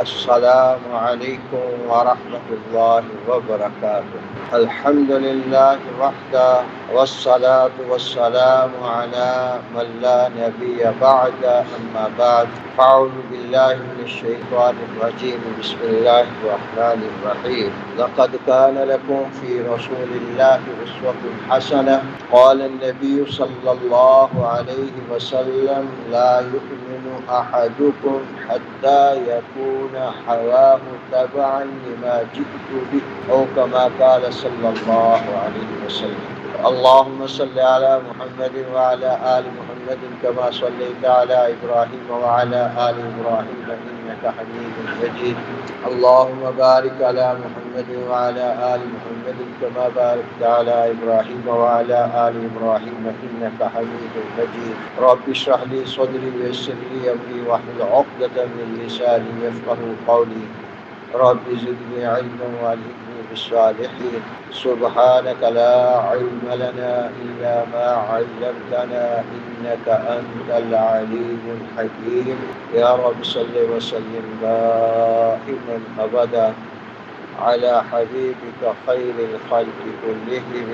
السلام علیکم ورحمۃ اللہ وبرکاتہ۔ الحمد للہ وحدہ والصلاة والسلام علی من لا نبی بعد اما بعد فاعوذ باللہ من الشیطان الرجیم بسم اللہ الرحمن الرحیم لقد كان لكم في رسول الله أسوة حسنة قال النبي صلى الله عليه وسلم لا يؤمن أحدكم حتى يكون هواه تبعا لما جئت به أو كما قال صلى الله عليه وسلم۔ اللهم صل على محمد وعلى آل محمد كما صليت على إبراهيم وعلى آل إبراهيم إنك حميد مجيد۔ اللهم بارك على محمد وعلى آل محمد كما باركت على إبراهيم وعلى آل إبراهيم إنك حميد مجيد۔ رب اشرح لي صدري ويسر لي أمري واحلل عقدة من لساني يفقهوا قولي رب زدني علما وألهمني بالصالحين۔ سبحانك لا علم لنا إلا ما علمتنا إنك أنت العليم الحكيم۔ يا رب صل وسلم دائما أبدا على حبيبك خير الخلق كلهم،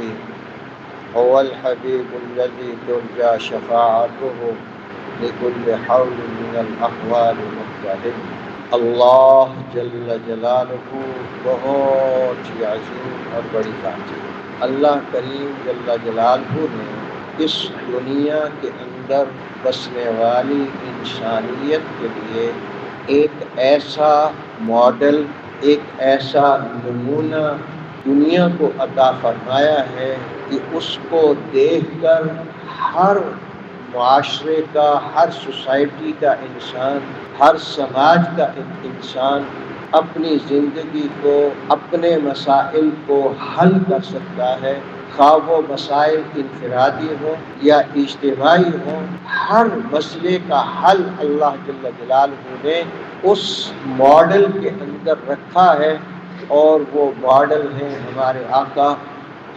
هو الحبيب الذي ترجى شفاعته لكل حول من الأحوال مختلف۔ اللہ جل جلالہ بہت ہی عظیم اور بڑی ذات ہے۔ اللہ کریم جل جلالہ نے اس دنیا کے اندر بسنے والی انسانیت کے لیے ایک ایسا ماڈل، ایک ایسا نمونہ دنیا کو عطا فرمایا ہے کہ اس کو دیکھ کر ہر معاشرے کا، ہر سوسائٹی کا انسان، ہر سماج کا انسان اپنی زندگی کو، اپنے مسائل کو حل کر سکتا ہے، خواہ وہ مسائل انفرادی ہوں یا اجتماعی ہوں۔ ہر مسئلے کا حل اللہ جل جلالہ نے اس ماڈل کے اندر رکھا ہے، اور وہ ماڈل ہیں ہمارے آقا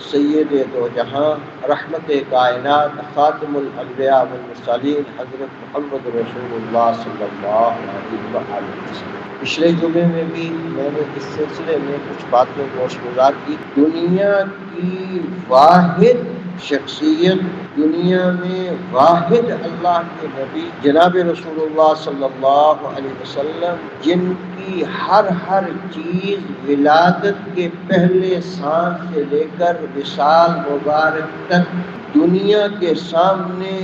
سید دو جہاں، رحمت کائنات، خاتم الانبیاء والمرسلین، حضرت محمد رسول اللہ صلی اللہ علیہ وسلم۔ پچھلے جمعے میں بھی میں نے اس سلسلے میں کچھ باتیں گوشگزار کی۔ دنیا کی واحد شخصیت، دنیا میں واحد اللہ کے نبی جناب رسول اللہ صلی اللہ علیہ وسلم، جن کی ہر چیز ولادت کے پہلے سانس سے لے کر وصال مبارک تک دنیا کے سامنے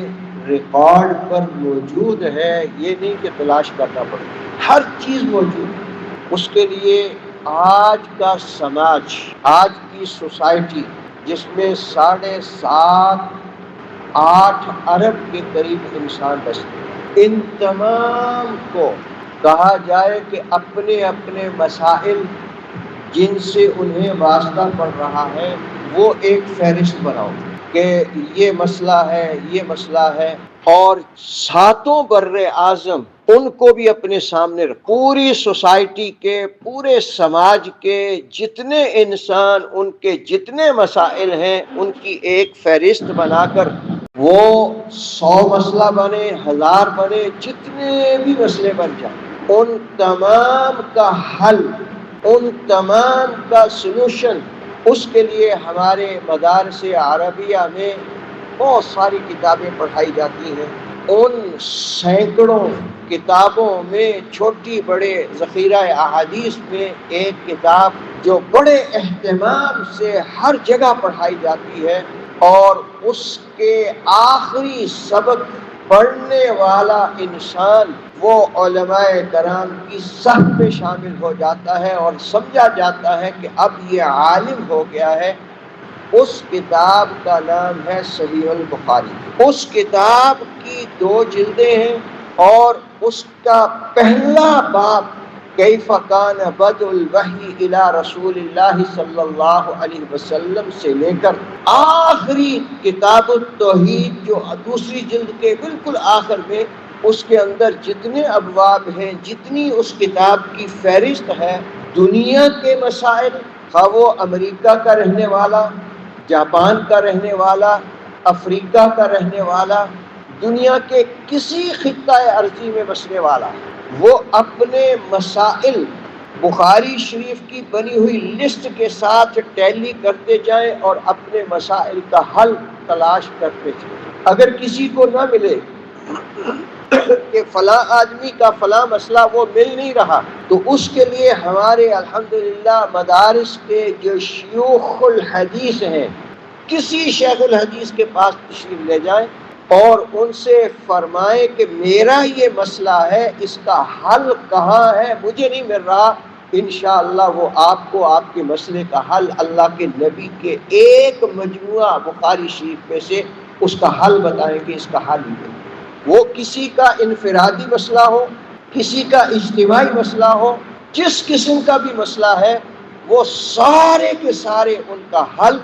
ریکارڈ پر موجود ہے، یہ نہیں کہ تلاش کرنا پڑے، ہر چیز موجود ہے۔ اس کے لیے آج کا سماج، آج کی سوسائٹی جس میں 7.5 8 ارب کے قریب انسان بستے ہیں، ان تمام کو کہا جائے کہ اپنے اپنے مسائل جن سے انہیں واسطہ پڑ رہا ہے وہ ایک فہرست بناؤ کہ یہ مسئلہ ہے، یہ مسئلہ ہے، اور 7 بر اعظم ان کو بھی اپنے سامنے رکھ، پوری سوسائٹی کے، پورے سماج کے جتنے انسان، ان کے جتنے مسائل ہیں، ان کی ایک فہرست بنا کر وہ 100 مسئلہ بنے، 1000 بنے، جتنے بھی مسئلے بن جائیں، ان تمام کا حل، ان تمام کا سلوشن، اس کے لیے ہمارے مدارس عربیہ میں بہت ساری کتابیں پڑھائی جاتی ہیں۔ ان سینکڑوں کتابوں میں چھوٹی بڑے ذخیرہ احادیث میں ایک کتاب جو بڑے اہتمام سے ہر جگہ پڑھائی جاتی ہے، اور اس کے آخری سبق پڑھنے والا انسان وہ علماء کرام کی صف میں شامل ہو جاتا ہے اور سمجھا جاتا ہے کہ اب یہ عالم ہو گیا ہے۔ اس کتاب کا نام ہے صحیح البخاری۔ اس کتاب کی 2 جلدیں ہیں، اور اس کا پہلا باب کیف کان بدء الوحی الی رسول اللہ صلی اللہ علیہ وسلم سے لے کر آخری کتاب التوحید جو دوسری جلد کے بالکل آخر میں، اس کے اندر جتنے ابواب ہیں، جتنی اس کتاب کی فہرست ہے، دنیا کے مسائل، خواہ وہ امریکہ کا رہنے والا، جاپان کا رہنے والا، افریقہ کا رہنے والا، دنیا کے کسی خطہ ارضی میں بسنے والا، وہ اپنے مسائل بخاری شریف کی بنی ہوئی لسٹ کے ساتھ ٹیلی کرتے جائیں اور اپنے مسائل کا حل تلاش کرتے جائیں۔ اگر کسی کو نہ ملے کہ فلاں آدمی کا فلاں مسئلہ وہ مل نہیں رہا، تو اس کے لیے ہمارے الحمدللہ مدارس کے جو شیوخ الحدیث ہیں، کسی شیخ الحدیث کے پاس تشریف لے جائیں اور ان سے فرمائیں کہ میرا یہ مسئلہ ہے، اس کا حل کہاں ہے، مجھے نہیں مل رہا۔ انشاءاللہ وہ آپ کو آپ کے مسئلے کا حل اللہ کے نبی کے ایک مجموعہ بخاری شریف میں سے اس کا حل بتائیں کہ اس کا حل ہے۔ وہ کسی کا انفرادی مسئلہ ہو، کسی کا اجتماعی مسئلہ ہو، جس قسم کا بھی مسئلہ ہے، وہ سارے کے سارے ان کا حل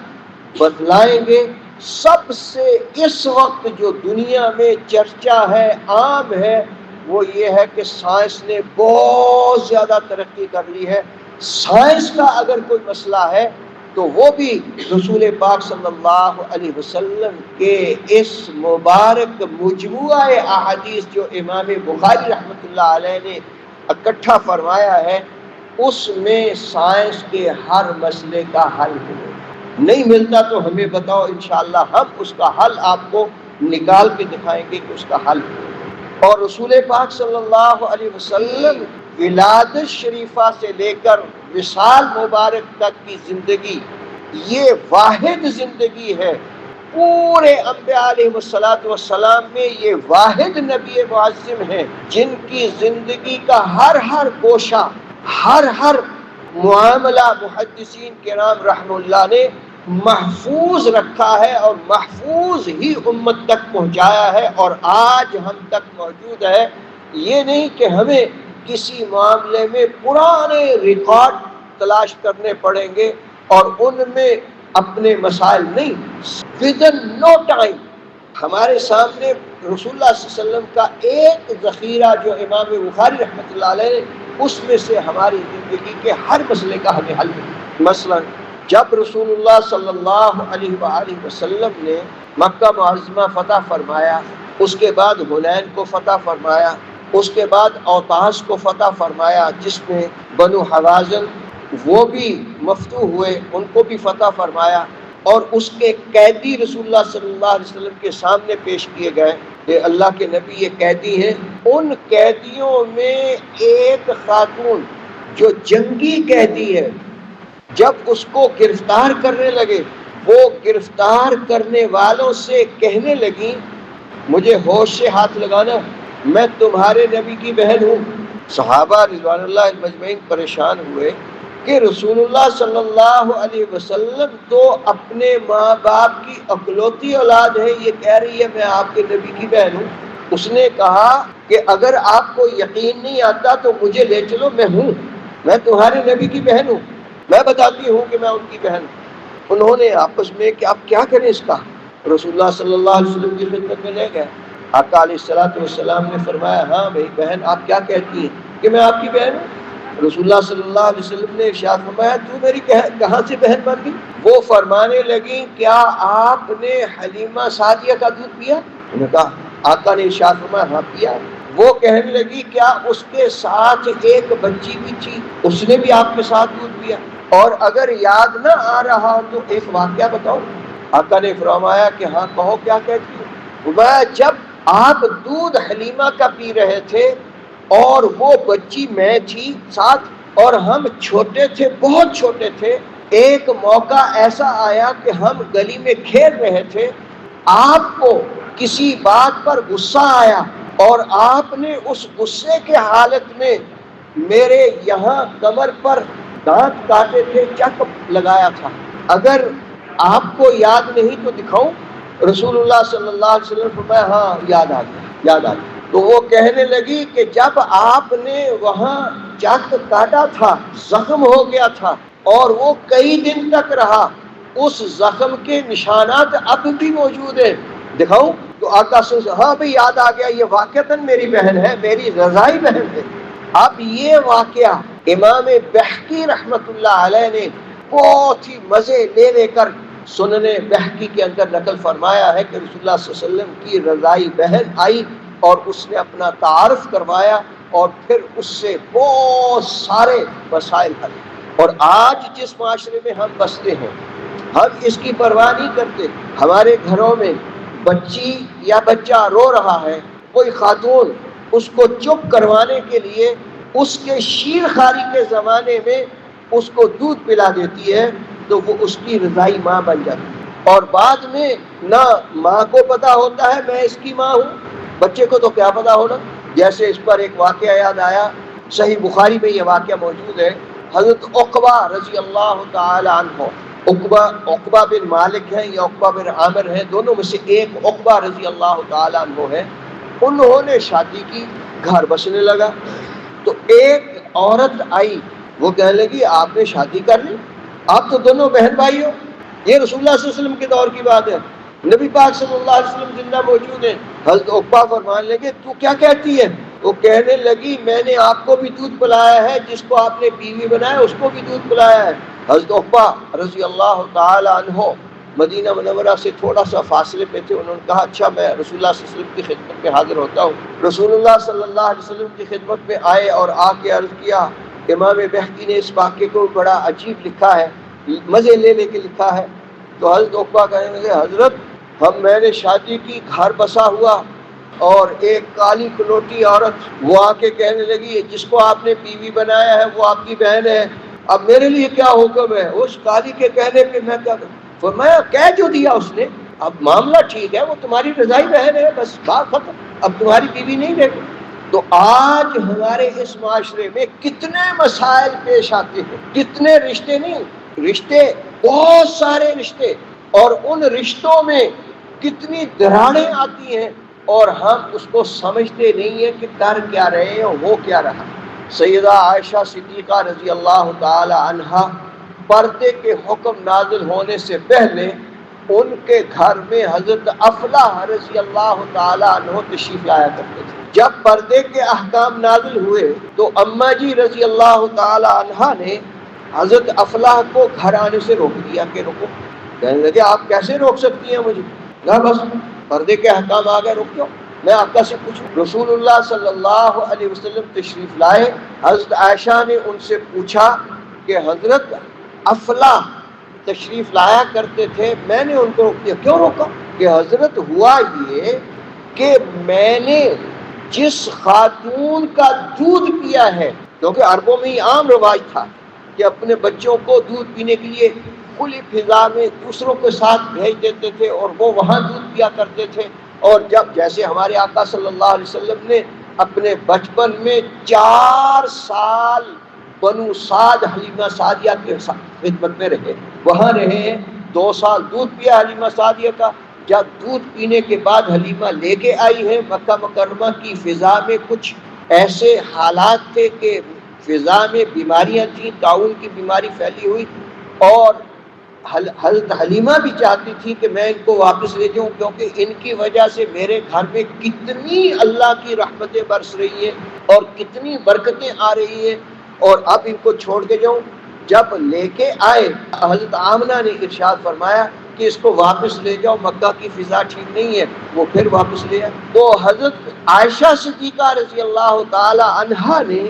بتلائیں گے۔ سب سے اس وقت جو دنیا میں چرچا ہے، عام ہے، وہ یہ ہے کہ سائنس نے بہت زیادہ ترقی کر لی ہے۔ سائنس کا اگر کوئی مسئلہ ہے تو وہ بھی رسول پاک صلی اللہ علیہ وسلم کے اس مبارک مجموعہ احادیث جو امام بخاری رحمۃ اللہ علیہ نے اکٹھا فرمایا ہے، اس میں سائنس کے ہر مسئلے کا حل ہے۔ نہیں ملتا تو ہمیں بتاؤ، انشاءاللہ ہم اس کا حل آپ کو نکال کے دکھائیں گے کہ اس کا حل ہے۔ اور رسول پاک صلی اللہ علیہ وسلم ولادت شریفہ سے لے کر وصال مبارک تک کی زندگی، یہ واحد زندگی ہے۔ پورے انبیاء علیہ والسلام میں یہ واحد نبی معظم ہیں جن کی زندگی کا ہر گوشہ، ہر معاملہ محدثین کرام رحم اللہ نے محفوظ رکھا ہے اور محفوظ ہی امت تک پہنچایا ہے، اور آج ہم تک موجود ہے۔ یہ نہیں کہ ہمیں کسی معاملے میں پرانے ریکارڈ تلاش کرنے پڑیں گے اور ان میں اپنے مسائل نہیں، within no time ہمارے سامنے رسول اللہ صلی اللہ علیہ وسلم کا ایک ذخیرہ جو امام بخاری رحمۃ اللہ علیہ نے، اس میں سے ہماری زندگی کے ہر مسئلے کا ہمیں حل ملا۔ مثلا جب رسول اللہ صلی اللہ علیہ وآلہ وسلم نے مکہ معظمہ فتح فرمایا، اس کے بعد حنین کو فتح فرمایا، اس کے بعد اوطاس کو فتح فرمایا جس میں بنو حوازن وہ بھی مفتوح ہوئے، ان کو بھی فتح فرمایا، اور اس کے قیدی رسول اللہ صلی اللہ علیہ وسلم کے سامنے پیش کیے گئے کہ اللہ کے نبی یہ قیدی ہیں۔ ان قیدیوں میں ایک خاتون جو جنگی قیدی ہے، جب اس کو گرفتار کرنے لگے، وہ گرفتار کرنے والوں سے کہنے لگی مجھے ہوش سے ہاتھ لگانا، میں تمہارے نبی کی بہن ہوں۔ صحابہ رضوان اللہ مجمعین پریشان ہوئے کہ رسول اللہ صلی اللہ علیہ وسلم تو اپنے ماں باپ کی اکلوتی اولاد ہے، یہ کہہ رہی ہے میں آپ کے نبی کی بہن ہوں۔ اس نے کہا کہ اگر آپ کو یقین نہیں آتا تو مجھے لے چلو، میں ہوں، میں تمہارے نبی کی بہن ہوں، میں بتاتی ہوں کہ میں ان کی بہن ہوں۔ انہوں نے آپس میں کہ آپ کیا کریں اس کا، رسول اللہ صلی اللہ علیہ وسلم کی خدمت میں لے گئے۔ آقا علیہ السلام نے فرمایا ہاں بھائی بہن آپ کیا کہتی ہیں کہ میں آپ کی بہن ہوں۔ رسول اللہ صلی اللہ علیہ وسلم نے ارشاد فرمایا تو میری کہاں سے بہن بن گئی؟ وہ فرمانے لگی کیا آپ نے حلیمہ سعدیہ کا دودھ پیا؟ انہوں نے کہا آقا نے ارشاد فرمایا ہاں پیا۔ وہ کہنے لگی کیا اس کے ساتھ ایک بچی بھی تھی، اس نے بھی آپ کے ساتھ دودھ پیا؟ اور اگر یاد نہ آ رہا تو ایک واقعہ بتاؤ۔ آقا نے فرمایا کہ ہاں کہو کیا کہتی ہو؟ جب آپ دودھ حلیمہ کا پی رہے تھے اور وہ بچی میں تھی ساتھ اور ہم چھوٹے تھے، بہت چھوٹے تھے، ایک موقع ایسا آیا کہ ہم گلی میں کھیل رہے تھے، آپ کو کسی بات پر غصہ آیا اور آپ نے اس غصے کے حالت میں میرے یہاں کمر پر دانت کاٹے تھے، چک لگایا تھا، اگر آپ کو یاد نہیں تو دکھاؤں؟ رسول اللہ صلی اللہ علیہ وسلم فرمایا ہاں یاد آ گیا۔ تو وہ کہنے لگی کہ جب آپ نے وہاں چک کاٹا تھا، زخم ہو گیا تھا اور وہ کئی دن تک رہا، اس زخم کے نشانات اب بھی موجود ہیں، دکھاؤں؟ تو آقا سے ہاں بھئی یاد آ گیا، یہ واقعتاً میری بہن ہے، میری رضائی بہن ہے۔ اب یہ واقعہ امام بحقی رحمت اللہ علیہ نے بہت ہی مزے لے کر سنن بحقی کے اندر نقل فرمایا ہے کہ رسول اللہ صلی اللہ علیہ وسلم کی رضائی بہن آئی اور اس نے اپنا تعارف کروایا اور پھر اس سے بہت سارے مسائل حل۔ اور آج جس معاشرے میں ہم بستے ہیں ہم اس کی پرواہ نہیں کرتے۔ ہمارے گھروں میں بچی یا بچہ رو رہا ہے، کوئی خاتون اس کو چپ کروانے کے لیے اس کے شیر خاری کے زمانے میں اس کو دودھ پلا دیتی ہے تو وہ اس کی رضائی ماں بن جاتی ہے، اور بعد میں نہ ماں کو پتا ہوتا ہے میں اس کی ماں ہوں، بچے کو تو کیا پتا ہونا۔ جیسے اس پر ایک واقعہ یاد آیا، صحیح بخاری میں یہ واقعہ موجود ہے۔ حضرت عقبہ رضی اللہ تعالی عنہ، عقبہ بن مالک ہیں یا عقبہ بن عامر ہیں، دونوں میں سے ایک عقبہ رضی اللہ تعالی عنہ ہے۔ انہوں نے شادی کی، گھر بسنے لگا، تو ایک عورت آئی، وہ کہنے لگی آپ نے شادی کر لی، آپ تو دونوں بہن بھائی ہو۔ یہ رسول اللہ صلی اللہ علیہ وسلم کے دور کی بات ہے، نبی پاک صلی اللہ علیہ وسلم زندہ موجود ہیں۔ حضرت عقبہ فرمانے لگے تو کیا کہتی ہے؟ وہ کہنے لگی میں نے آپ کو بھی دودھ پلایا ہے، جس کو آپ نے بیوی بنایا اس کو بھی دودھ پلایا ہے۔ حضرت عقبہ رضی اللہ تعالی عنہ مدینہ منورہ سے تھوڑا سا فاصلے پہ تھے، انہوں نے کہا اچھا میں رسول اللہ صلی اللہ علیہ وسلم کی خدمت میں حاضر ہوتا ہوں۔ رسول اللہ صلی اللہ علیہ وسلم کی خدمت میں آئے اور آ کے عرض کیا۔ امام بہقی نے اس واقعے کو بڑا عجیب لکھا ہے، مزے لے لے کے لکھا ہے۔ تو حضرت عقبہ کہنے لگے حضرت میں نے شادی کی، گھر بسا ہوا، اور ایک کالی کلوٹی عورت وہ آ کے کہنے لگی جس کو آپ نے بیوی بنایا ہے وہ آپ کی بہن ہے، اب میرے لیے کیا حکم ہے؟ اس کالی کے کہنے پہ میں کیا کروں؟ فرمایا کہہ جو دیا اس نے، اب معاملہ ٹھیک ہے، وہ تمہاری رضائی بہن ہے، بس بات ختم، اب تمہاری بیوی نہیں رہے۔ تو آج ہمارے اس معاشرے میں کتنے مسائل پیش آتے ہیں، کتنے رشتے نہیں، رشتے بہت سارے رشتے، اور ان رشتوں میں کتنی دراڑیں آتی ہیں اور ہم اس کو سمجھتے نہیں ہیں کہ کر کیا رہے ہیں، ہو کیا رہا۔ سیدہ عائشہ صدیقہ رضی اللہ تعالی عنہا پردے کے حکم نازل ہونے سے پہلے ان کے گھر میں حضرت افلاح رضی اللہ تعالی عنہ تشریف لایا کرتے تھے۔ جب پردے کے احکام نازل ہوئے تو اماں جی رضی اللہ تعالی عنہا نے حضرت افلاح کو گھر آنے سے روک دیا کہ رکو۔ کہنے لگے آپ کیسے روک سکتی ہیں مجھے؟ نہ بس پردے کے احکام آ گئے، رک جاؤ، میں آپ کا سے پوچھوں۔ رسول اللہ صلی اللہ علیہ وسلم تشریف لائے، حضرت عائشہ نے ان سے پوچھا کہ حضرت افلاح تشریف لایا کرتے تھے، میں نے ان کو روک دیا، کیوں روکا؟ کہ حضرت ہوا یہ کہ میں نے جس خاتون کا دودھ پیا ہے، کیونکہ عربوں میں یہ عام رواج تھا کہ اپنے بچوں کو دودھ پینے کے لیے کھلی فضا میں دوسروں کے ساتھ بھیج دیتے تھے اور وہ وہاں دودھ پیا کرتے تھے۔ اور جب جیسے ہمارے آقا صلی اللہ علیہ وسلم نے اپنے بچپن میں 4 سال بنو سعد حلیمہ سعدیہ کے خدمت میں رہے، وہاں رہے، 2 سال دودھ پیا حلیمہ سعدیہ کا۔ جب دودھ پینے کے بعد حلیمہ لے کے آئی ہے مکہ مکرمہ کی فضا میں کچھ ایسے حالات تھے کہ فضا میں بیماریاں تھیں، طاعون کی بیماری پھیلی ہوئی، اور حضرت حلیمہ بھی چاہتی تھی کہ میں ان کو واپس لے جاؤں، کیونکہ ان کی وجہ سے میرے گھر میں کتنی اللہ کی رحمتیں برس رہی ہیں اور کتنی برکتیں آ رہی ہیں، اور اب ان کو چھوڑ کے جاؤں۔ جب لے کے آئے حضرت آمنہ نے ارشاد فرمایا کہ اس کو واپس لے جاؤ، مکہ کی فضا ٹھیک نہیں ہے، وہ پھر واپس لے آئے۔ تو حضرت عائشہ صدیقہ رضی اللہ تعالی عنہا نے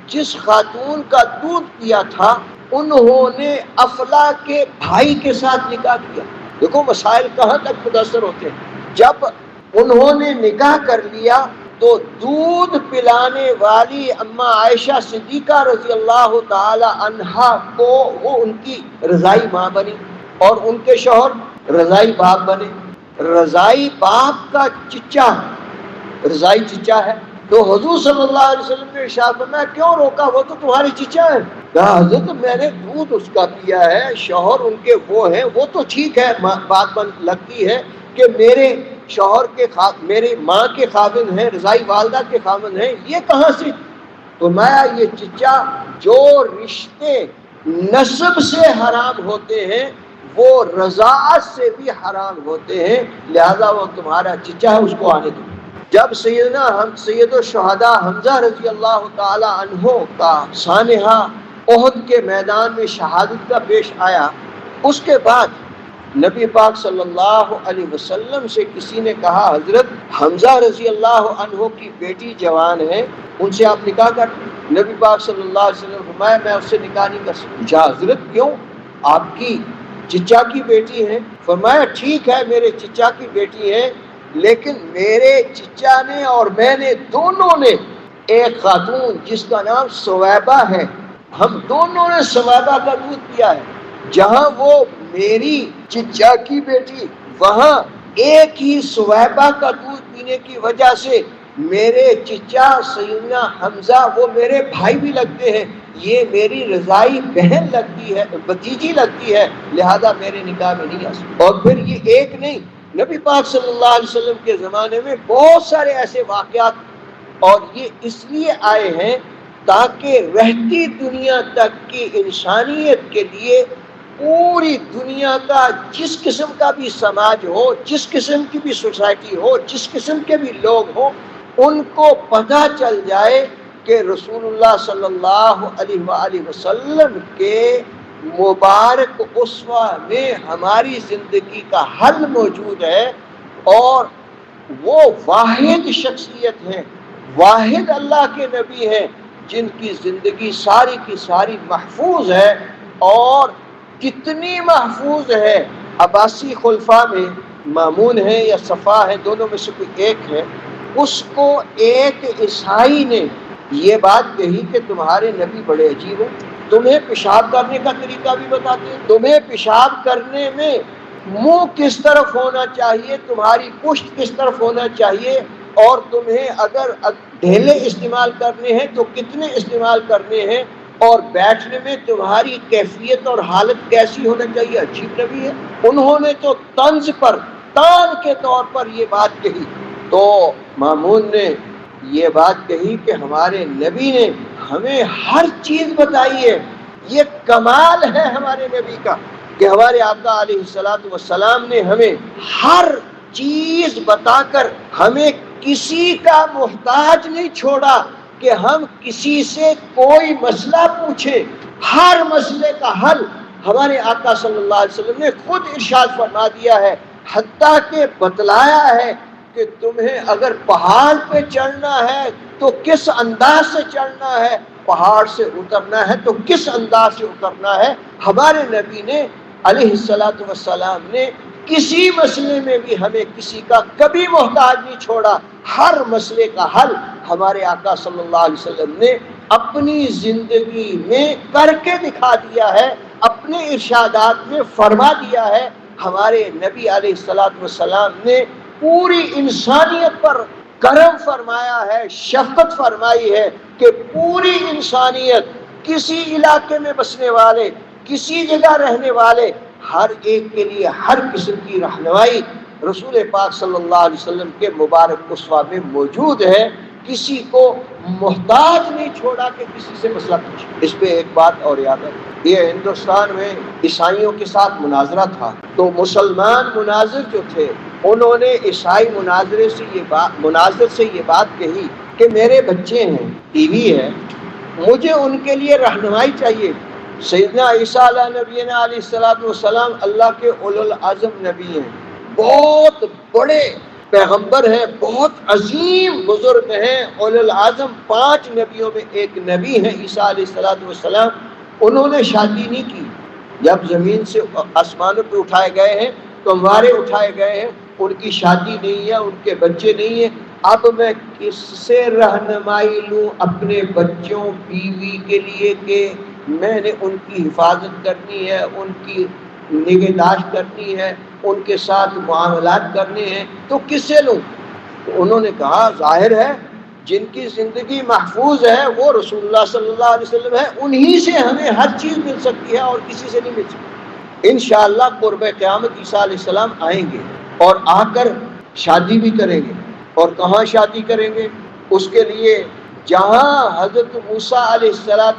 جس خاتون کا دودھ پیا تھا انہوں نے افلاح کے بھائی کے ساتھ نکاح کیا۔ دیکھو مسائل کہاں تک متاثر ہوتے ہیں۔ جب انہوں نے نکاح کر لیا تو دودھ پلانے والی اماں عائشہ صدیقہ رضی اللہ تعالی عنہا کو وہ ان کی رضائی ماں بنی، اور ان کے شوہر رضائی باپ بنے۔ رضائی باپ کا چچا رضائی چچا ہے، تو حضور صلی اللہ علیہ وسلم نے ارشاد فرمایا کیوں روکا؟ وہ تو تمہارے چچا ہے۔ کہا حضرت میں نے دودھ اس کا پیا ہے، شوہر ان کے وہ ہیں، وہ تو ٹھیک ہے، بات لگتی ہے کہ میرے شوہر کے میرے ماں کے خاوند ہیں، رضائی والدہ کے خاوند ہیں، یہ کہاں سے؟ تو میں یہ چچا جو رشتے نسب سے حرام ہوتے ہیں وہ رضاعت سے بھی حرام ہوتے ہیں، لہذا وہ تمہارا چچا ہے، اس کو آنے دو۔ جب سید الشہداء حمزہ رضی اللہ تعالی عنہ کا سانحہ احد کے میدان میں شہادت کا پیش آیا، اس کے بعد نبی پاک صلی اللہ علیہ وسلم سے کسی نے کہا حضرت حمزہ رضی اللہ عنہ کی بیٹی جوان ہے، ان سے آپ نکاح کر دیں۔ نبی پاک صلی اللہ علیہ وسلم نے فرمایا میں اس سے نکاح نہیں کر سکتا۔ پوچھا حضرت کیوں؟ آپ کی چچا کی بیٹی ہے؟ فرمایا ٹھیک ہے میرے چچا کی بیٹی ہے، لیکن میرے چچا نے اور میں نے دونوں نے ایک خاتون جس کا نام سویبہ ہے، ہم دونوں نے سویبہ کا دودھ پیا ہے۔ جہاں وہ میری چچا کی بیٹی، وہاں ایک ہی سویبہ کا دودھ پینے کی وجہ سے میرے چچا سیدنا حمزہ وہ میرے بھائی بھی لگتے ہیں، یہ میری رضائی بہن لگتی ہے، بھتیجی لگتی ہے، لہذا میرے نکاح میں نہیں آ سکتی۔ اور پھر یہ ایک نہیں، نبی پاک صلی اللہ علیہ وسلم کے زمانے میں بہت سارے ایسے واقعات، اور یہ اس لیے آئے ہیں تاکہ رہتی دنیا تک کی انسانیت کے لیے پوری دنیا کا جس قسم کا بھی سماج ہو، جس قسم کی بھی سوسائٹی ہو، جس قسم کے بھی لوگ ہوں، ان کو پتہ چل جائے کہ رسول اللہ صلی اللہ علیہ وآلہ وسلم کے مبارک اسوہ میں ہماری زندگی کا حل موجود ہے، اور وہ واحد شخصیت ہیں، واحد اللہ کے نبی ہیں جن کی زندگی ساری کی ساری محفوظ ہے۔ اور کتنی محفوظ ہے، عباسی خلفاء میں مامون ہے یا صفا ہے، دونوں میں سے کوئی ایک ہے، اس کو ایک عیسائی نے یہ بات کہی کہ تمہارے نبی بڑے عجیب ہیں، تمہیں پیشاب کرنے کا طریقہ بھی بتاتے ہیں، تمہیں پیشاب کرنے میں منہ کس طرف ہونا چاہیے، تمہاری پشت کس طرف ہونا چاہیے، اور تمہیں اگر ڈھیلے استعمال کرنے ہیں تو کتنے استعمال کرنے ہیں، اور بیٹھنے میں تمہاری کیفیت اور حالت کیسی ہونا چاہیے۔ عجیب نبی ہے، انہوں نے تو طنز پر تان کے طور پر یہ بات کہی۔ تو مامون نے یہ بات کہی کہ ہمارے نبی نے ہمیں ہر چیز بتائی ہے، یہ کمال ہے ہمارے نبی کا کہ ہمارے آقا علیہ الصلوۃ والسلام نے ہمیں ہر چیز بتا کر ہمیں کسی کا محتاج نہیں چھوڑا کہ ہم کسی سے کوئی مسئلہ پوچھیں۔ ہر مسئلے کا حل ہمارے آقا صلی اللہ علیہ وسلم نے خود ارشاد فرما دیا ہے، حتیٰ کہ بتلایا ہے کہ تمہیں اگر پہاڑ پہ چڑھنا ہے تو کس انداز سے چڑھنا ہے، پہاڑ سے اترنا ہے تو کس انداز سے اترنا ہے۔ ہمارے نبی نے علیہ الصلوۃ والسلام نے کسی مسئلے میں بھی ہمیں کسی کا کبھی محتاج نہیں چھوڑا۔ ہر مسئلے کا حل ہمارے آقا صلی اللہ علیہ وسلم نے اپنی زندگی میں کر کے دکھا دیا ہے، اپنے ارشادات میں فرما دیا ہے۔ ہمارے نبی علیہ الصلوۃ والسلام نے پوری انسانیت پر کرم فرمایا ہے، شفقت فرمائی ہے کہ پوری انسانیت، کسی علاقے میں بسنے والے، کسی جگہ رہنے والے، ہر ایک کے لیے ہر قسم کی رہنمائی رسول پاک صلی اللہ علیہ وسلم کے مبارک اسوہ میں موجود ہے۔ کسی کو محتاج نہیں چھوڑا کہ کسی سے مسئلہ پوچھے۔ اس پہ ایک بات اور یاد ہے، یہ ہندوستان میں عیسائیوں کے ساتھ مناظرہ تھا، تو مسلمان مناظر جو تھے انہوں نے عیسائی مناظر سے یہ بات کہی کہ میرے بچے ہیں، بیوی ہے، مجھے ان کے لیے رہنمائی چاہیے۔ سیدنا عیسیٰ علیہ نبینا علیہ الصلوۃ والسلام اللہ کے اولو العزم نبی ہیں، بہت بڑے پیغمبر ہیں، بہت عظیم بزرگ ہیں، اولو العزم 5 نبیوں میں ایک نبی ہیں عیسیٰ علیہ الصلوۃ والسلام۔ انہوں نے شادی نہیں کی، جب زمین سے آسمانوں پہ اٹھائے گئے ہیں تو ہمارے اٹھائے گئے ہیں، ان کی شادی نہیں ہے، ان کے بچے نہیں ہیں۔ اب میں کس سے رہنمائی لوں اپنے بچوں بیوی کے لیے کہ میں نے ان کی حفاظت کرنی ہے، ان کی نگہداشت کرنی ہے، ان کے ساتھ معاملات کرنے ہیں، تو کس سے لوں؟ تو انہوں نے کہا ظاہر ہے جن کی زندگی محفوظ ہے وہ رسول اللہ صلی اللہ علیہ وسلم ہے، انہی سے ہمیں ہر چیز مل سکتی ہے اور کسی سے نہیں مل سکتی۔ انشاءاللہ قرب قیامت عیسیٰ علیہ السلام آئیں گے اور آ کر شادی بھی کریں گے، اور کہاں شادی کریں گے؟ اس کے لیے جہاں حضرت موسیٰ علیہ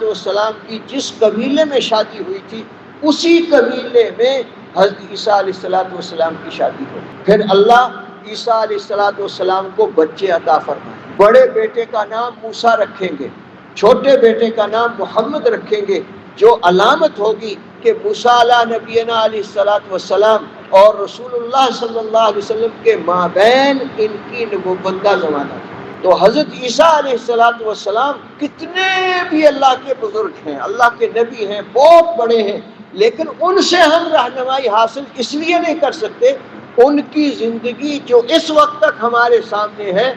السلام کی جس قبیلے میں شادی ہوئی تھی اسی قبیلے میں حضرت عیسیٰ علیہ السلام کی شادی ہوئی۔ پھر اللہ عیسیٰ علیہ السلام کو بچے عطا فرمائے، بڑے بیٹے کا نام موسیٰ رکھیں گے، چھوٹے بیٹے کا نام محمد رکھیں گے، جو علامت ہوگی کہ موسیٰ علیہ نبینا علیہ السلام اور رسول اللہ صلی اللہ علیہ وسلم کے مابین ان کی نبوت کا زمانہ تھا۔ تو حضرت عیسیٰ علیہ السلام کتنے بھی اللہ کے بزرگ ہیں، اللہ کے نبی ہیں، بہت بڑے ہیں، لیکن ان سے ہم رہنمائی حاصل اس لیے نہیں کر سکتے، ان کی زندگی جو اس وقت تک ہمارے سامنے ہے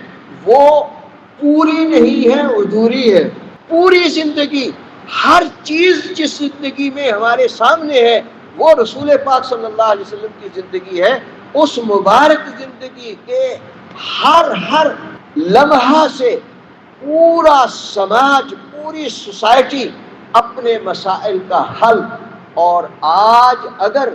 وہ پوری نہیں ہے، ادھوری ہے۔ پوری زندگی، ہر چیز جس زندگی میں ہمارے سامنے ہے وہ رسول پاک صلی اللہ علیہ وسلم کی زندگی ہے۔ اس مبارک زندگی کے ہر لمحہ سے پورا سماج، پوری سوسائٹی اپنے مسائل کا حل، اور آج اگر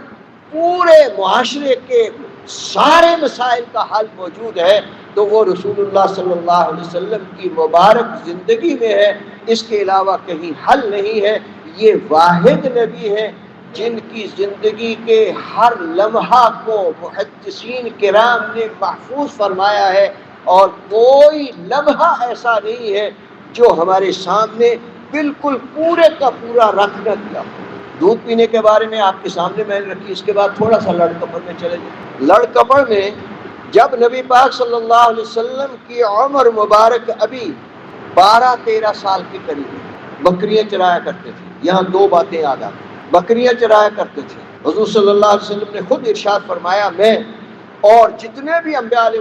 پورے معاشرے کے سارے مسائل کا حل موجود ہے تو وہ رسول اللہ صلی اللہ علیہ وسلم کی مبارک زندگی میں ہے، اس کے علاوہ کہیں حل نہیں ہے۔ یہ واحد نبی ہے جن کی زندگی کے ہر لمحہ کو محدثین کرام نے محفوظ فرمایا ہے، اور کوئی لمحہ ایسا نہیں ہے جو ہمارے سامنے بالکل پورے کا پورا رکھ نہ دیا۔ دودھ پینے کے بارے میں آپ کے سامنے میں نے رکھی، اس کے بعد تھوڑا سا لڑکپن میں چلے جائیں۔ لڑکپن میں جب نبی پاک صلی اللہ علیہ وسلم کی عمر مبارک ابھی 12-13 سال کے قریب ہے، بکریاں چرایا کرتے تھے۔ یہاں دو باتیں یاد آتی، بکریاں چرایا کرتے تھے۔ حضور صلی اللہ علیہ وسلم نے خود ارشاد فرمایا، میں اور جتنے بھی انبیاء علیہ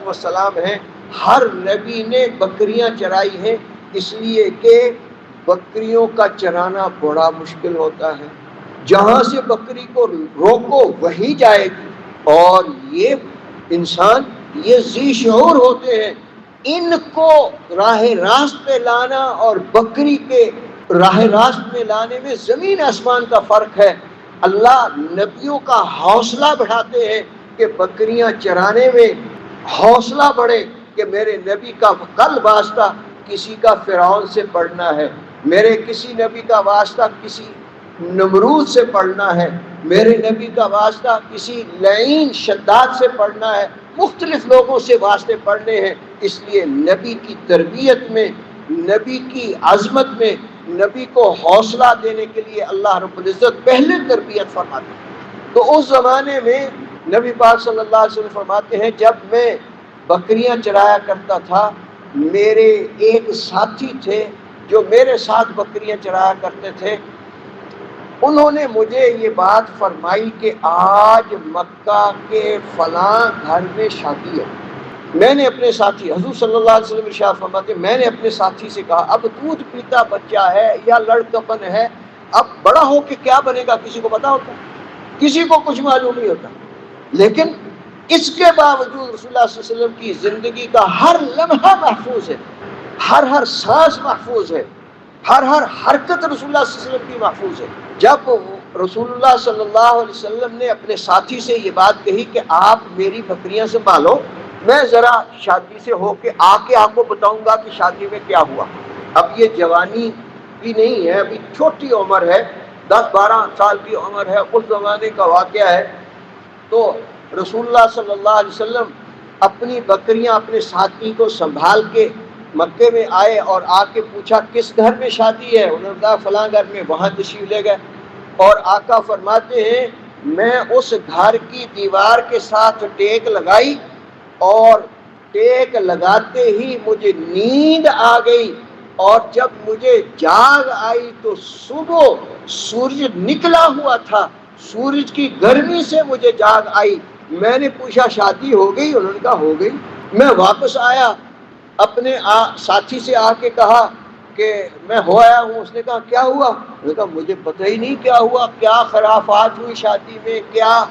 السلام ہیں، ہر نبی نے بکریاں چرائی ہیں، اس لیے کہ بکریوں کا چرانا بڑا مشکل ہوتا ہے۔ جہاں سے بکری کو روکو وہی جائے گی، اور یہ انسان یہ ذی شعور ہوتے ہیں، ان کو راہ راست پہ لانا اور بکری کے راہ راست میں لانے میں زمین آسمان کا فرق ہے۔ اللہ نبیوں کا حوصلہ بڑھاتے ہیں کہ بکریاں چرانے میں حوصلہ بڑھے، کہ میرے نبی کا کل واسطہ کسی کا فرعون سے پڑھنا ہے، میرے کسی نبی کا واسطہ کسی نمرود سے پڑھنا ہے، میرے نبی کا واسطہ کسی لعین شداد سے پڑھنا ہے، مختلف لوگوں سے واسطے پڑھنے ہیں۔ اس لیے نبی کی تربیت میں، نبی کی عظمت میں، نبی کو حوصلہ دینے کے لیے اللہ رب العزت پہلے تربیت فرماتے ہیں۔ تو اس زمانے میں نبی پاک صلی اللہ علیہ وسلم فرماتے ہیں، جب میں بکریاں چرایا کرتا تھا، میرے ایک ساتھی تھے جو میرے ساتھ بکریاں چرایا کرتے تھے، انہوں نے مجھے یہ بات فرمائی کہ آج مکہ کے فلاں گھر میں شادی ہے۔ میں نے اپنے ساتھی، حضور صلی اللہ علیہ وسلم ارشاد فرماتے، میں نے اپنے ساتھی سے کہا، اب دودھ پیتا بچہ ہے یا لڑکپن ہے، اب بڑا ہو کے کیا بنے گا کسی کو پتا ہوتا؟ کسی کو کچھ معلوم نہیں ہوتا۔ لیکن اس کے باوجود رسول اللہ صلی اللہ علیہ وسلم کی زندگی کا ہر لمحہ محفوظ ہے، ہر سانس محفوظ ہے، ہر حرکت رسول اللہ صلی اللہ علیہ وسلم کی محفوظ ہے۔ جب رسول اللہ صلی اللہ علیہ وسلم نے اپنے ساتھی سے یہ بات کہی کہ آپ میری بکریاں سنبھالو، میں ذرا شادی سے ہو کے آپ کو بتاؤں گا کہ شادی میں کیا ہوا۔ اب یہ جوانی بھی نہیں ہے، ابھی چھوٹی عمر ہے، 10-12 سال کی عمر ہے، اس زمانے کا واقعہ ہے۔ تو رسول اللہ صلی اللہ علیہ وسلم اپنی بکریاں اپنے ساتھی کو سنبھال کے مکے میں آئے، اور آ کے پوچھا کس گھر میں شادی ہے؟ انہوں نے کہا فلاں گھر میں، وہاں تشریف لے گئے، اور آقا فرماتے ہیں میں اس گھر کی دیوار کے ساتھ ٹیک لگائی، اور ٹیک لگاتے ہی مجھے نیند آ گئی، اور جب مجھے جاگ آئی تو صبح سورج نکلا ہوا تھا، سورج کی گرمی سے مجھے جاگ آئی۔ میں نے پوچھا شادی ہو گئی؟ انہوں نے کہا ہو گئی۔ میں واپس آیا، اپنے ساتھی سے آ کے کہا کہ میں ہو آیا ہوں۔ اس نے کہا کیا ہوا؟ میں نے کہا مجھے پتہ ہی نہیں کیا ہوا، کیا خرافات ہوئی شادی میں، کیا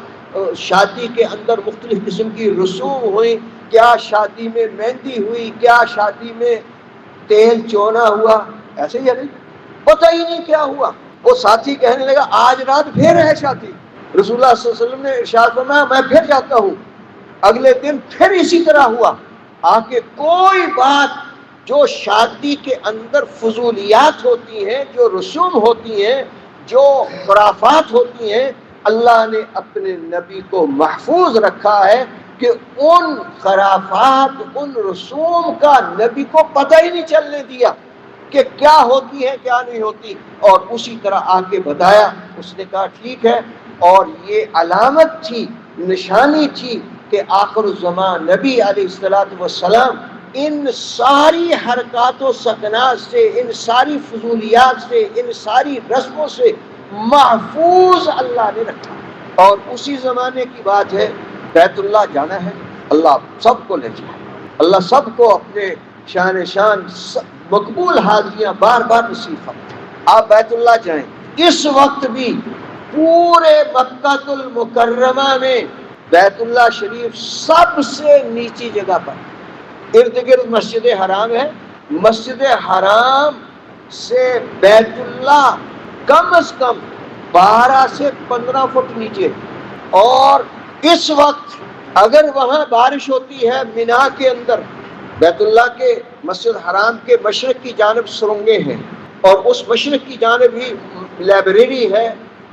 شادی کے اندر مختلف قسم کی رسوم ہوئی، کیا شادی میں مہندی ہوئی، کیا شادی میں تیل چونا ہوا، ایسے ہی نہیں پتہ ہی نہیں کیا ہوا۔ وہ ساتھی کہنے لگا آج رات پھر ہے شادی۔ رسول اللہ صلی اللہ علیہ وسلم نے ارشاد فرمایا میں پھر جاتا ہوں۔ اگلے دن پھر اسی طرح ہوا۔ آگے کوئی بات جو شادی کے اندر فضولیات ہوتی ہیں، جو رسوم ہوتی ہیں، جو خرافات ہوتی ہیں، اللہ نے اپنے نبی کو محفوظ رکھا ہے کہ ان خرافات، ان رسوم کا نبی کو پتہ ہی نہیں چلنے دیا کہ کیا ہوتی ہے کیا نہیں ہوتی، اور اسی طرح آ کے بتایا۔ اس نے کہا ٹھیک ہے، اور یہ علامت تھی نشانی تھی کہ آخر الزمان نبی علیہ الصلوۃ والسلام ان ساری حرکات و سکنات سے، ان ساری فضولیات سے، ان ساری رسموں سے محفوظ اللہ نے رکھا۔ اور اسی زمانے کی بات ہے، بیت اللہ جانا ہے، اللہ سب کو لے جائے، اللہ سب کو اپنے شان مقبول حاضریاں بار بار نصیب فرمائے۔ آپ بیت اللہ جائیں، اس وقت بھی پورے مکہ المکرمہ میں بیت اللہ شریف سب سے نیچی جگہ پر، ارد گرد مسجد حرام ہے، مسجد حرام سے بیت اللہ کم از کم 12 سے 15 فٹ نیچے، اور اس وقت اگر وہاں بارش ہوتی ہے مینا کے اندر، بیت اللہ کے مسجد حرام کے مشرق کی جانب سرنگیں ہیں، اور اس مشرق کی جانب ہی لائبریری ہے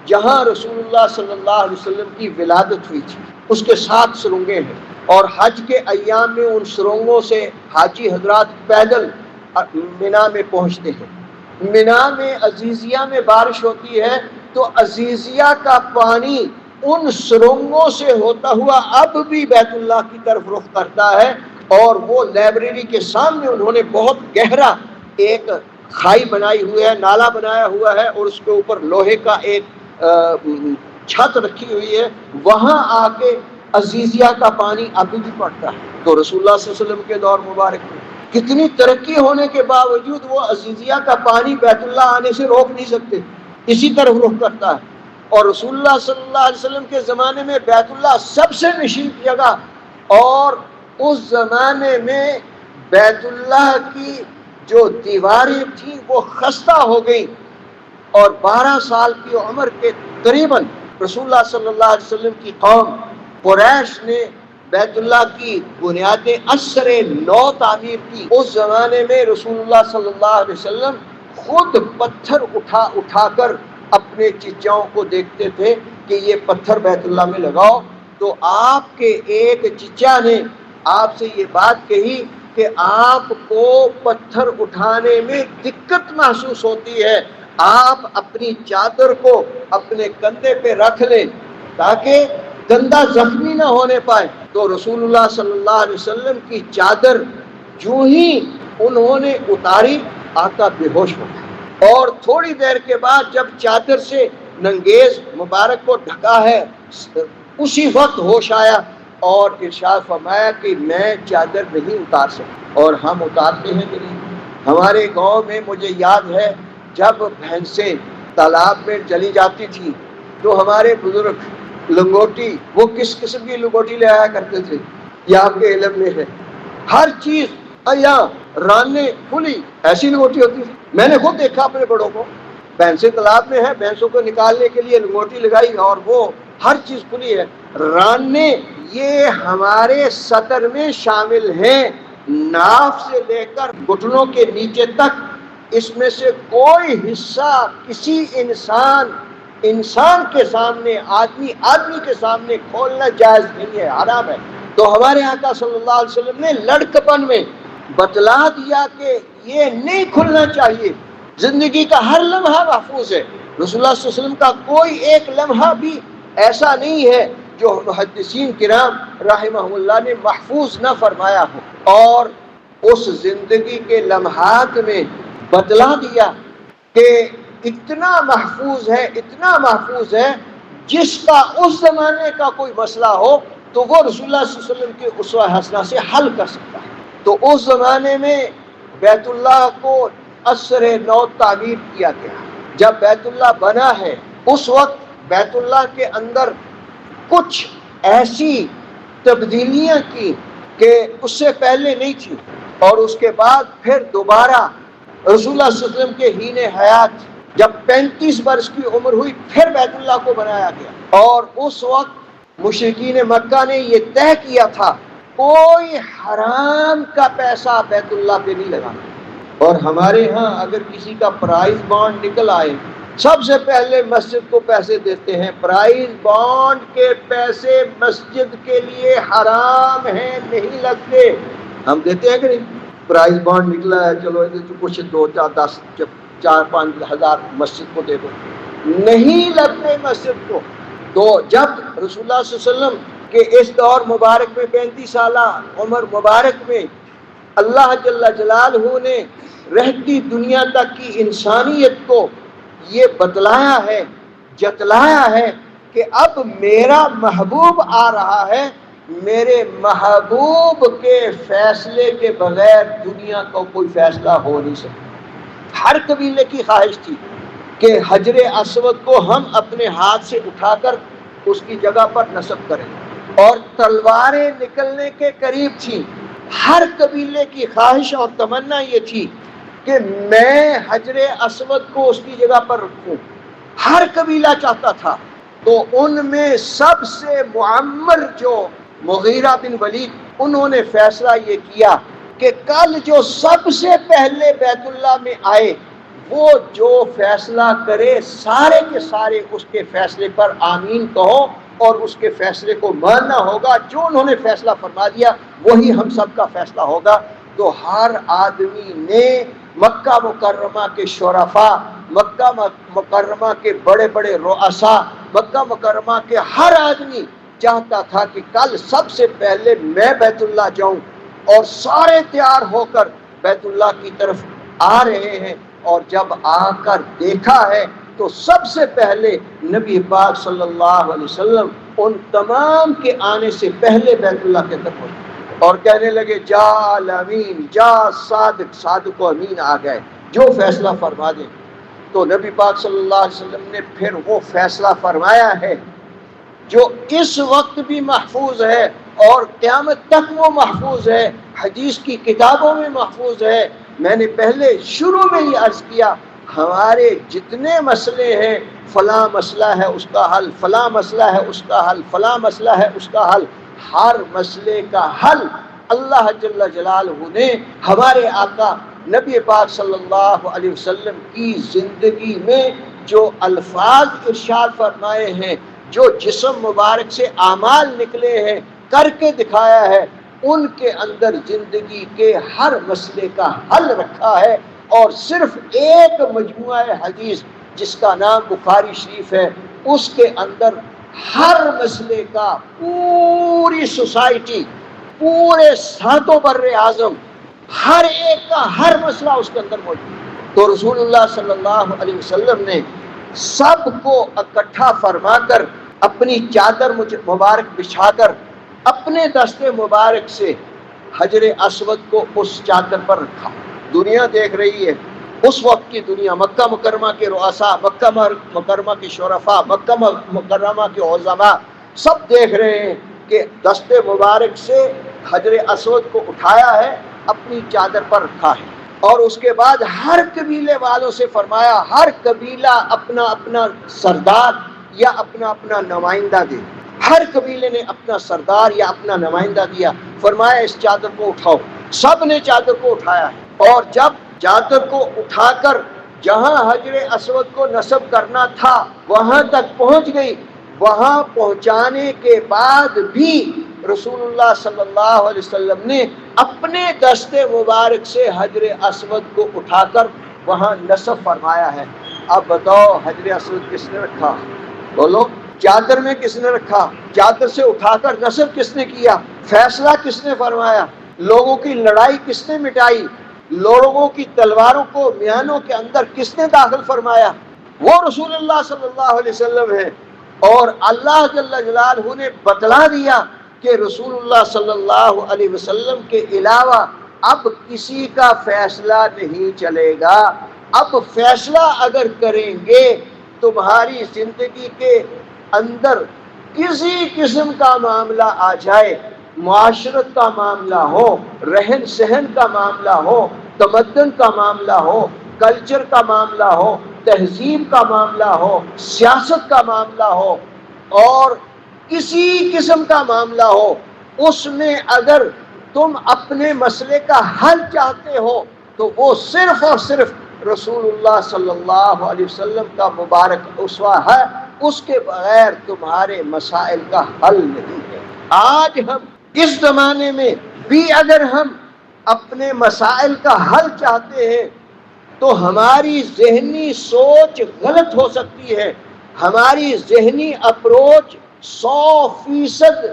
جہاں رسول اللہ صلی اللہ علیہ وسلم کی ولادت ہوئی تھی، اس کے ساتھ سرنگیں ہیں، اور حج کے ایام میں ان سرنگوں سے حاجی حضرات پیدل مینا میں پہنچتے ہیں۔ مینا میں عزیزیہ میں بارش ہوتی ہے تو عزیزیہ کا پانی ان سرنگوں سے ہوتا ہوا اب بھی بیت اللہ کی طرف رخ کرتا ہے، اور وہ لائبریری کے سامنے انہوں نے بہت گہرا ایک کھائی بنائی ہوئی ہے، نالا بنایا ہوا ہے، اور اس کے اوپر لوہے کا ایک چھت رکھی ہوئی ہے، وہاں آ کے عزیزیہ کا پانی ابھی بھی پڑتا ہے۔ تو رسول اللہ صلی اللہ علیہ وسلم کے دور مبارک میں کتنی ترقی ہونے کے باوجود وہ عزیزیہ کا پانی بیت اللہ آنے سے روک نہیں سکتے، اسی طرف رخ کرتا ہے۔ اور رسول اللہ صلی اللہ علیہ وسلم کے زمانے میں بیت اللہ سب سے نشیب جگہ، اور اس زمانے میں بیت اللہ کی جو دیواریں تھیں وہ خستہ ہو گئیں، اور 12 سال کی عمر کے قریباً رسول اللہ صلی اللہ علیہ وسلم کی قوم قریش نے بیت اللہ کی بنیادیں اثر نو تعمیر کی۔ اس زمانے میں رسول اللہ صلی اللہ علیہ وسلم خود پتھر اٹھا کر اپنے چچاؤں کو دیکھتے تھے کہ یہ پتھر بیت اللہ میں لگاؤ، تو آپ کے ایک چچا نے آپ سے یہ بات کہی کہ آپ کو پتھر اٹھانے میں دقت محسوس ہوتی ہے، آپ اپنی چادر کو اپنے کندھے پہ رکھ لیں تاکہ کندھا زخمی نہ ہونے پائے۔ تو رسول اللہ صلی اللہ علیہ وسلم کی چادر جو ہی انہوں نے اتاری، آقا بے ہوش ہو گئے، اور تھوڑی دیر کے بعد جب چادر سے ننگیز مبارک کو ڈھکا ہے، اسی وقت ہوش آیا اور ارشاد فرمایا کہ میں چادر نہیں اتار سکتا۔ اور ہم اتارتے ہیں کہ نہیں؟ ہمارے گاؤں میں مجھے یاد ہے جب بھینسیں تالاب میں چلی جاتی تھی تو ہمارے بزرگ لنگوٹی، وہ کس قسم کی لنگوٹی لے آیا کرتے تھے، یہ آپ کے علم میں ہے، ہر چیز رانے کھلی ایسی لنگوٹی ہوتی تھی۔ میں نے خود دیکھا اپنے بڑوں کو، بھینسیں تالاب میں ہے، بھینسوں کو نکالنے کے لیے لنگوٹی لگائی اور وہ ہر چیز کھلی ہے۔ رانے یہ ہمارے سطر میں شامل ہیں، ناف سے لے کر گھٹنوں کے نیچے تک، اس میں سے کوئی حصہ کسی انسان کے سامنے، آدمی کے سامنے کھولنا جائز نہیں ہے، حرام ہے۔ تو ہمارے آقا صلی اللہ علیہ وسلم نے لڑکپن میں بتلا دیا کہ یہ نہیں کھلنا چاہیے، زندگی کا ہر لمحہ محفوظ ہے۔ رسول اللہ صلی اللہ علیہ وسلم کا کوئی ایک لمحہ بھی ایسا نہیں ہے جو محدثین کرام رحمہ اللہ نے محفوظ نہ فرمایا ہو، اور اس زندگی کے لمحات میں بتلا دیا کہ اتنا محفوظ ہے جس کا اس زمانے کا کوئی مسئلہ ہو تو وہ رسول اللہ صلی اللہ علیہ وسلم کے اسوہ حسنہ سے حل کر سکتا ہے۔ تو اس زمانے میں بیت اللہ کو عصر نو تعمیر کیا گیا۔ جب بیت اللہ بنا ہے اس وقت بیت اللہ کے اندر کچھ ایسی تبدیلیاں کی کہ اس سے پہلے نہیں تھی، اور اس کے بعد پھر دوبارہ رسول اللہ صلی اللہ علیہ وسلم کے حین حیات جب 35 برس کی عمر ہوئی پھر بیت اللہ کو بنایا گیا، اور اس وقت مشرکین مکہ نے یہ طے کیا تھا کوئی حرام کا پیسہ بیت اللہ پہ نہیں لگانا۔ اور ہمارے ہاں اگر کسی کا پرائز بانڈ نکل آئے سب سے پہلے مسجد کو پیسے دیتے ہیں۔ پرائز بانڈ کے پیسے مسجد کے لیے حرام ہیں، نہیں لگتے۔ ہم دیتے ہیں کہ نہیں؟ پرائز بانڈ نکلا ہے، چلو کچھ 2 4 5 ہزار مسجد کو دے دو، نہیں لگتے مسجد کو۔ تو جب رسول اللہ صلی اللہ علیہ وسلم کے اس دور مبارک میں 35 سالہ عمر مبارک میں اللہ جل جلالہ نے رہتی دنیا تک کی انسانیت کو یہ بتلایا ہے، جتلایا ہے کہ اب میرا محبوب آ رہا ہے، میرے محبوب کے فیصلے کے بغیر دنیا کو کوئی فیصلہ ہو نہیں سکتا۔ ہر قبیلے کی خواہش تھی کہ حجر اسود کو ہم اپنے ہاتھ سے اٹھا کر اس کی جگہ پر نصب کریں، اور تلواریں نکلنے کے قریب تھیں۔ ہر قبیلے کی خواہش اور تمنا یہ تھی کہ میں حجر اسود کو اس کی جگہ پر رکھوں، ہر قبیلہ چاہتا تھا۔ تو ان میں سب سے معمر جو مغیرہ بن ولید، انہوں نے فیصلہ یہ کیا کہ کل جو سب سے پہلے بیت اللہ میں آئے وہ جو فیصلہ کرے سارے کے سارے اس کے فیصلے پر آمین کہو، اور اس کے فیصلے کو ماننا ہوگا۔ جو انہوں نے فیصلہ فرما دیا وہی ہم سب کا فیصلہ ہوگا۔ تو ہر آدمی نے مکہ مکرمہ کے شرفاء، مکہ مکرمہ کے بڑے بڑے رؤساء، مکہ مکرمہ کے ہر آدمی چاہتا تھا کہ کل سب سے پہلے میں بیت اللہ جاؤں، اور سارے تیار ہو کر بیت اللہ کی طرف آ رہے ہیں۔ اور جب آ کر دیکھا ہے تو سب سے پہلے نبی پاک صلی اللہ علیہ وسلم ان تمام کے آنے سے پہلے بیت اللہ کے طرف پہنچے اور کہنے لگے جا الامین، جا صادق، صادق و امین آ گئے، جو فیصلہ فرما دیں۔ تو نبی پاک صلی اللہ علیہ وسلم نے پھر وہ فیصلہ فرمایا ہے جو اس وقت بھی محفوظ ہے اور قیامت تک وہ محفوظ ہے، حدیث کی کتابوں میں محفوظ ہے۔ میں نے پہلے شروع میں ہی عرض کیا، ہمارے جتنے مسئلے ہیں، فلاں مسئلہ ہے اس کا حل، فلاں مسئلہ ہے اس کا حل، فلاں مسئلہ ہے اس کا حل، ہر مسئلے کا حل اللہ جل جلالہ نے ہمارے آقا نبی پاک صلی اللہ علیہ وسلم کی زندگی میں جو الفاظ ارشاد فرمائے ہیں، جو جسم مبارک سے اعمال نکلے ہیں، کر کے دکھایا ہے، ان کے اندر زندگی کے ہر مسئلے کا حل رکھا ہے۔ اور صرف ایک مجموعہ حدیث جس کا نام بخاری شریف ہے، اس کے اندر ہر مسئلے کا پوری سوسائٹی، پورے ساتوں بر اعظم، ہر ایک کا ہر مسئلہ اس کے اندر موجود ہے۔ تو رسول اللہ صلی اللہ علیہ وسلم نے سب کو اکٹھا فرما کر اپنی چادر مبارک بچھا کر اپنے دست مبارک سے حجر اسود کو اس چادر پر رکھا۔ دنیا دیکھ رہی ہے، اس وقت کی دنیا، مکہ مکرمہ کے رؤساء، مکہ مکرمہ کے شرفاء، مکہ مکرمہ کے عظماء، سب دیکھ رہے ہیں کہ دست مبارک سے حجر اسود کو اٹھایا ہے، اپنی چادر پر رکھا ہے، اور اس کے بعد ہر قبیلے والوں سے فرمایا ہر قبیلہ اپنا اپنا سردار یا اپنا اپنا نمائندہ دے۔ ہر قبیلے نے اپنا سردار یا اپنا نمائندہ دیا، فرمایا اس چادر کو اٹھاؤ۔ سب نے چادر کو اٹھایا، اور جب چادر کو اٹھا کر جہاں حجر اسود کو نصب کرنا تھا وہاں تک پہنچ گئی۔ وہاں پہنچانے کے بعد بھی رسول اللہ صلی اللہ علیہ وسلم نے اپنے دست مبارک سے حجر اسود کو اٹھا کر وہاں نصب فرمایا ہے۔ اب بتاؤ حجر اسود کس نے رکھا؟ بولو، چادر میں کس نے رکھا؟ چادر سے اٹھا کر نصب کس نے کیا؟ فیصلہ کس نے فرمایا؟ لوگوں کی لڑائی کس نے مٹائی؟ لوگوں کی تلواروں کو میانوں کے اندر کس نے داخل فرمایا؟ وہ رسول اللہ صلی اللہ علیہ وسلم ہے۔ اور اللہ جل جلالہ نے بتلا دیا کہ رسول اللہ صلی اللہ علیہ وسلم کے علاوہ اب کسی کا فیصلہ نہیں چلے گا۔ اب فیصلہ اگر کریں گے تمہاری زندگی کے اندر کسی قسم کا معاملہ آ جائے، معاشرت کا معاملہ ہو، رہن سہن کا معاملہ ہو، تمدن کا معاملہ ہو، کلچر کا معاملہ ہو، تہذیب کا معاملہ ہو، سیاست کا معاملہ ہو، اور کسی قسم کا معاملہ ہو، اس میں اگر تم اپنے مسئلے کا حل چاہتے ہو تو وہ صرف اور صرف رسول اللہ صلی اللہ علیہ وسلم کا مبارک اسوہ ہے، اس کے بغیر تمہارے مسائل کا حل نہیں ہے۔ آج ہم اس زمانے میں بھی اگر ہم اپنے مسائل کا حل چاہتے ہیں تو ہماری ذہنی سوچ غلط ہو سکتی ہے، ہماری ذہنی اپروچ 100%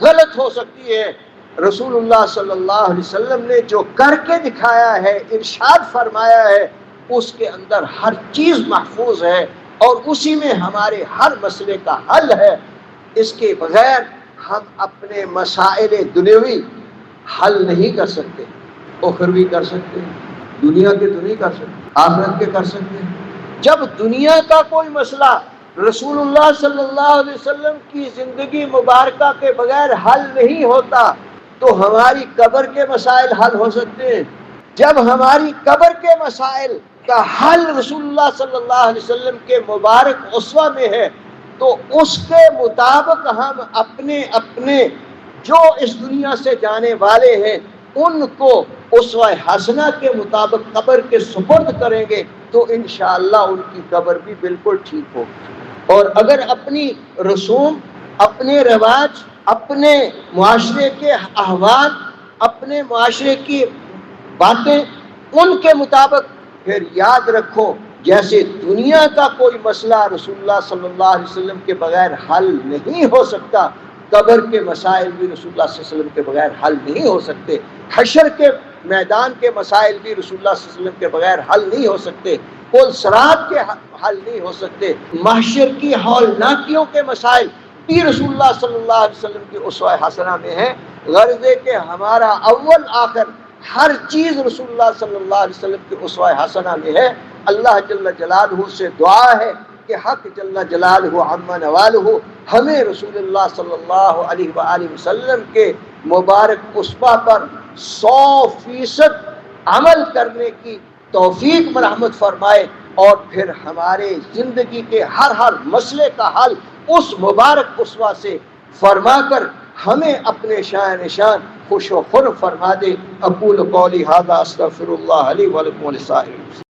غلط ہو سکتی ہے. رسول اللہ صلی اللہ علیہ وسلم نے جو کر کے دکھایا ہے، ارشاد فرمایا ہے، اس کے اندر ہر چیز محفوظ ہے اور اسی میں ہمارے ہر مسئلے کا حل ہے. اس کے بغیر ہم اپنے مسائل دنیوی حل نہیں کر سکتے. اخروی کر سکتے ہیں، دنیا کے تو نہیں کر سکتے، آخرت کے کر سکتے ہیں. جب دنیا کا کوئی مسئلہ رسول اللہ صلی اللہ علیہ وسلم کی زندگی مبارکہ کے بغیر حل نہیں ہوتا تو ہماری قبر کے مسائل حل ہو سکتے ہیں. جب ہماری قبر کے مسائل کا حل رسول اللہ صلی اللہ علیہ وسلم کے مبارک اسوہ میں ہے تو اس کے مطابق ہم اپنے اپنے جو اس دنیا سے جانے والے ہیں ان کو اسوہ حسنہ کے مطابق قبر کے سپرد کریں گے تو انشاءاللہ ان کی قبر بھی بالکل ٹھیک ہوگی. اور اگر اپنی رسوم، اپنے رواج، اپنے معاشرے کے احوال، اپنے معاشرے کی باتیں ان کے مطابق، پھر یاد رکھو جیسے دنیا کا کوئی مسئلہ رسول اللہ صلی اللہ علیہ وسلم کے بغیر حل نہیں ہو سکتا، قبر کے مسائل بھی رسول اللہ صلی اللہ علیہ وسلم کے بغیر حل نہیں ہو سکتے. حشر کے میدان کے مسائل بھی رسول اللہ صلی اللہ علیہ وسلم کے بغیر حل نہیں ہو سکتے. پل صراط کے حل نہیں ہو سکتے. محشر کی ہولناکیوں کے مسائل بھی رسول اللہ صلی اللہ علیہ وسلم کی اسوہ حسنہ میں ہیں. غرض ہے کہ ہمارا اول آخر ہر چیز رسول اللہ صلی اللہ علیہ وسلم کی اسوہ حسنہ میں ہے. اللہ جل جلالہ سے دعا ہے کہ حق جل جلالہ عما نوالہ ہمیں رسول اللہ صلی اللہ علیہ وآلہ وسلم کے مبارک اسوہ پر 100% عمل کرنے کی توفیق مرحمت فرمائے اور پھر ہمارے زندگی کے ہر مسئلے کا حل اس مبارک اسوہ سے فرما کر ہمیں اپنے شان نشان خوش و خرم فرما دے. اقول قولی ھذا استغفر اللہ لی ولکم ولسائر